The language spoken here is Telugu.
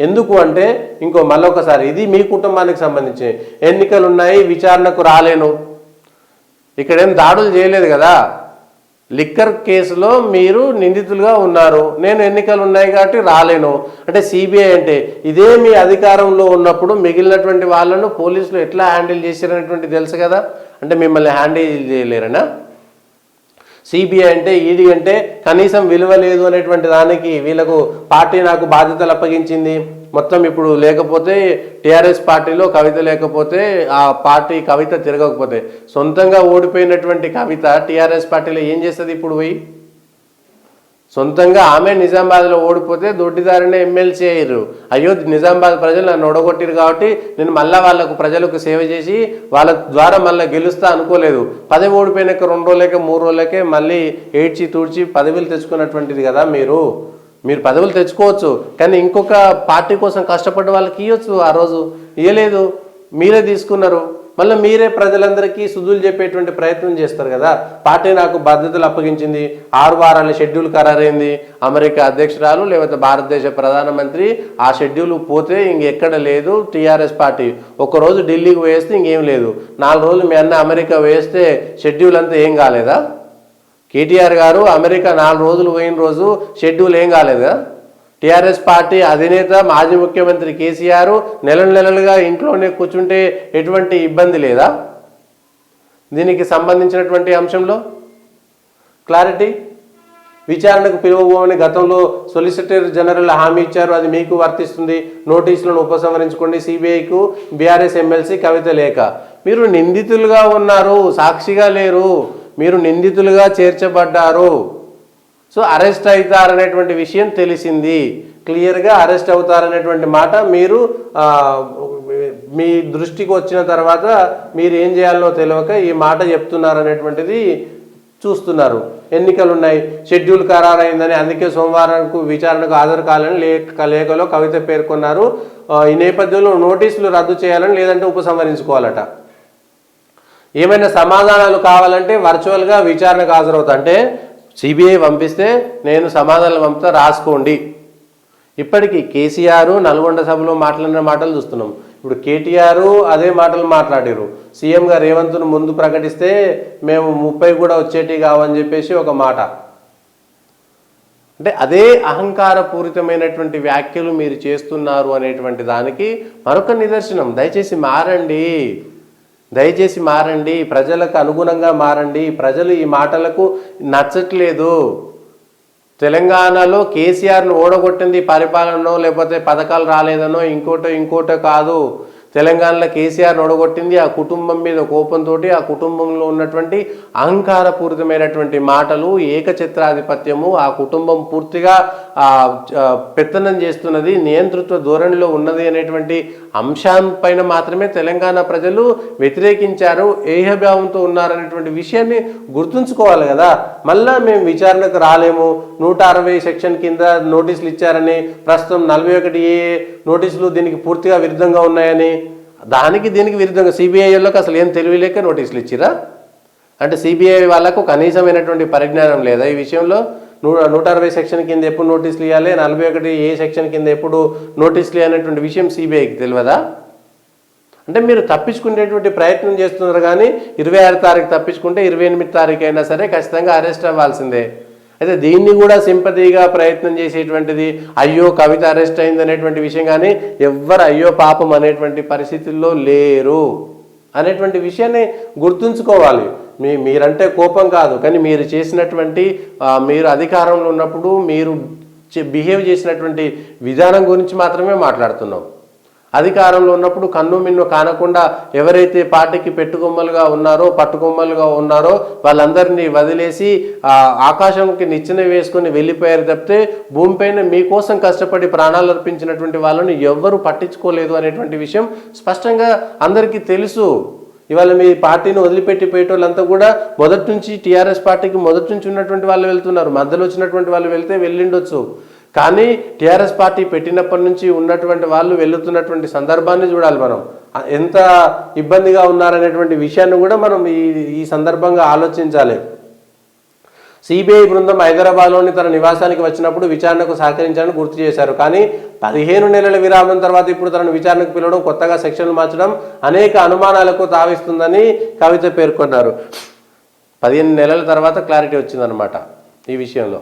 ఎందుకు అంటే మళ్ళొకసారి ఇది మీ కుటుంబానికి సంబంధించి ఎన్నికలు ఉన్నాయి, విచారణకు రాలేను. ఇక్కడేం దాడులు చేయలేదు కదా. లిక్కర్ కేసులో మీరు నిందితులుగా ఉన్నారు, నేను ఎన్నికలు ఉన్నాయి కాబట్టి రాలేను అంటే సిబిఐ అంటే ఇదే మీ అధికారంలో ఉన్నప్పుడు మిగిలినటువంటి వాళ్ళను పోలీసులు ఎట్లా హ్యాండిల్ చేశారనేటువంటి తెలుసు కదా. అంటే మిమ్మల్ని హ్యాండిల్ చేయలేరనా? సిబిఐ అంటే ఈడీ అంటే కనీసం విలువ లేదు అనేటువంటి దానికి వీళ్ళకు పార్టీ నాకు బాధ్యతలు అప్పగించింది. మొత్తం ఇప్పుడు లేకపోతే టీఆర్ఎస్ పార్టీలో కవిత లేకపోతే ఆ పార్టీ కవిత తిరగకపోతే సొంతంగా ఓడిపోయినటువంటి కవిత టీఆర్ఎస్ పార్టీలో ఏం చేస్తుంది? ఇప్పుడు పోయి సొంతంగా ఆమె నిజామాబాద్లో ఓడిపోతే దొడ్డిదారినే ఎమ్మెల్సీ అయ్యారు. అయ్యో నిజామాబాద్ ప్రజలు నన్ను ఓడగొట్టిరు కాబట్టి నేను మళ్ళీ వాళ్ళకు ప్రజలకు సేవ చేసి వాళ్ళ ద్వారా మళ్ళీ గెలుస్తా అనుకోలేదు. పదవి ఓడిపోయినాక 2 రోజులకే 3 రోజులకే మళ్ళీ ఏడ్చి తూడ్చి పదవులు తెచ్చుకున్నటువంటిది కదా. మీరు పదవులు తెచ్చుకోవచ్చు, కానీ ఇంకొక పార్టీ కోసం కష్టపడ్డ వాళ్ళకి ఇవ్వచ్చు. ఆ రోజు ఇవ్వలేదు, మీరే తీసుకున్నారు. మళ్ళీ మీరే ప్రజలందరికీ సుదులు చెప్పేటువంటి ప్రయత్నం చేస్తారు కదా. పార్టీ నాకు బాధ్యతలు అప్పగించింది, 6 వారాల షెడ్యూల్ ఖరారైంది, అమెరికా అధ్యక్షురాలు లేకపోతే భారతదేశ ప్రధానమంత్రి ఆ షెడ్యూల్ పోతే ఇంకెక్కడ లేదు. టీఆర్ఎస్ పార్టీ ఒక్కరోజు ఢిల్లీకి వేస్తే ఇంకేం లేదు, 4 రోజులు మీ అన్న అమెరికా వేస్తే షెడ్యూల్ అంతా ఏం కాలేదా? కేటీఆర్ గారు అమెరికా 4 రోజులు పోయిన రోజు షెడ్యూల్ ఏం కాలేదా? టీఆర్ఎస్ పార్టీ అధినేత మాజీ ముఖ్యమంత్రి కేసీఆర్ నెలలుగా ఇంట్లోనే కూర్చుంటే ఎటువంటి ఇబ్బంది లేదా? దీనికి సంబంధించినటువంటి అంశంలో క్లారిటీ. విచారణకు పిలువబోమని గతంలో సొలిసిటర్ జనరల్ హామీ ఇచ్చారు, అది మీకు వర్తిస్తుంది. నోటీసులను ఉపసంహరించుకోండి. సిబిఐకు బీఆర్ఎస్ ఎమ్మెల్సీ కవిత లేఖ. మీరు నిందితులుగా ఉన్నారు, సాక్షిగా లేరు, మీరు నిందితులుగా చేర్చబడ్డారు. సో అరెస్ట్ అవుతారనేటువంటి విషయం తెలిసింది, క్లియర్గా అరెస్ట్ అవుతారనేటువంటి మాట మీరు మీ దృష్టికి వచ్చిన తర్వాత మీరు ఏం చేయాలో తెలియక ఈ మాట చెప్తున్నారనేటువంటిది చూస్తున్నారు. ఎన్నికలు ఉన్నాయి, షెడ్యూల్ ఖరారైందని, అందుకే సోమవారంకు విచారణకు హాజరు కావాలని లేఖలో కవిత పేర్కొన్నారు. ఈ నేపథ్యంలో నోటీసులు రద్దు చేయాలని లేదంటే ఉపసంహరించుకోవాలట. ఏమైనా సమాధానాలు కావాలంటే వర్చువల్గా విచారణకు హాజరవుతా అంటే సిబిఐ పంపిస్తే నేను సమాధానాలు పంపుతా, రాసుకోండి. ఇప్పటికీ కేసీఆర్ నల్గొండ సభలో మాట్లాడిన మాటలు చూస్తున్నాం. ఇప్పుడు కేటీఆర్ అదే మాటలు మాట్లాడారు. సీఎంగా రేవంత్ను ముందు ప్రకటిస్తే మేము 30 కూడా వచ్చేటి కావని చెప్పేసి ఒక మాట. అంటే అదే అహంకారపూరితమైనటువంటి వ్యాఖ్యలు మీరు చేస్తున్నారు అనేటువంటి దానికి మరొక నిదర్శనం. దయచేసి మారండి, ప్రజలకు అనుగుణంగా మారండి. ప్రజలు ఈ మాటలకు నచ్చట్లేదు. తెలంగాణలో కేసీఆర్ను ఓడగొట్టింది పరిపాలనో లేకపోతే పథకాలు రాలేదనో ఇంకోటో కాదు. తెలంగాణలో కేసీఆర్ ఓడగొట్టింది ఆ కుటుంబం మీద కోపంతో, ఆ కుటుంబంలో ఉన్నటువంటి అహంకారపూరితమైనటువంటి మాటలు, ఏకఛత్రాధిపత్యము, ఆ కుటుంబం పూర్తిగా పెత్తనం చేస్తున్నది, నియంతృత్వ ధోరణిలో ఉన్నది అనేటువంటి అంశాంపైన మాత్రమే తెలంగాణ ప్రజలు వ్యతిరేకించారు, ఏహభావంతో ఉన్నారనేటువంటి విషయాన్ని గుర్తుంచుకోవాలి కదా. మళ్ళా మేము విచారణకు రాలేము, 160 సెక్షన్ కింద నోటీసులు ఇచ్చారని, ప్రస్తుతం 41A నోటీసులు దీనికి పూర్తిగా విరుద్ధంగా ఉన్నాయని, దీనికి విరుద్ధంగా సిబిఐలోకి అసలు ఏం తెలివిలేక నోటీసులు ఇచ్చిరా? అంటే సిబిఐ వాళ్ళకు కనీసమైనటువంటి పరిజ్ఞానం లేదా ఈ విషయంలో? 160 సెక్షన్ కింద ఎప్పుడు నోటీసులు ఇవ్వాలి, 41A సెక్షన్ కింద ఎప్పుడు నోటీసులు ఇవ్వాలనేటువంటి విషయం సిబిఐకి తెలియదా? అంటే మీరు తప్పించుకునేటువంటి ప్రయత్నం చేస్తున్నారు. కానీ 26 తారీఖు తప్పించుకుంటే 28 తారీఖు అయినా సరే ఖచ్చితంగా అరెస్ట్ అవ్వాల్సిందే. అయితే దీన్ని కూడా సింపతిగా ప్రయత్నం చేసేటువంటిది, అయ్యో కవిత అరెస్ట్ అయింది అనేటువంటి విషయం కానీ ఎవ్వరు అయ్యో పాపం అనేటువంటి పరిస్థితుల్లో లేరు అనేటువంటి విషయాన్ని గుర్తుంచుకోవాలి. మీరంటే కోపం కాదు, కానీ మీరు చేసినటువంటి మీరు అధికారంలో ఉన్నప్పుడు మీరు బిహేవ్ చేసినటువంటి విధానం గురించి మాత్రమే మాట్లాడుతున్నాం. అధికారంలో ఉన్నప్పుడు కన్ను మిన్ను కానకుండా ఎవరైతే పార్టీకి పట్టుకొమ్మలుగా ఉన్నారో వాళ్ళందరినీ వదిలేసి ఆకాశంకి నిచ్చెన వేసుకొని వెళ్ళిపోయారు తప్పితే భూమిపైన మీకోసం కష్టపడి ప్రాణాలు అర్పించినటువంటి వాళ్ళని ఎవ్వరూ పట్టించుకోలేదు అనేటువంటి విషయం స్పష్టంగా అందరికీ తెలుసు. ఇవాళ మీ పార్టీని వదిలిపెట్టి పోయేటోళ్ళంతా కూడా మొదటి నుంచి టీఆర్ఎస్ పార్టీకి మొదటి నుంచి ఉన్నటువంటి వాళ్ళు వెళ్తున్నారు, మధ్యలో వచ్చినటువంటి వాళ్ళు వెళ్తే వెళ్ళిండొచ్చు. కానీ టీఆర్ఎస్ పార్టీ పెట్టినప్పటి నుంచి ఉన్నటువంటి వాళ్ళు వెళ్తున్నటువంటి సందర్భాన్ని చూడాలి. మనం ఎంత ఇబ్బందిగా ఉన్నారనేటువంటి విషయాన్ని కూడా మనం ఈ సందర్భంగా ఆలోచించాలి. సిబిఐ బృందం హైదరాబాద్లోని తన నివాసానికి వచ్చినప్పుడు విచారణకు సహకరించాలని గుర్తు చేశారు. కానీ 15 నెలల విరామం తర్వాత ఇప్పుడు తనను విచారణకు పిలవడం, కొత్తగా సెక్షన్లు మార్చడం అనేక అనుమానాలకు తావిస్తుందని కవిత పేర్కొన్నారు. 15 నెలల తర్వాత క్లారిటీ వచ్చిందనమాట ఈ విషయంలో.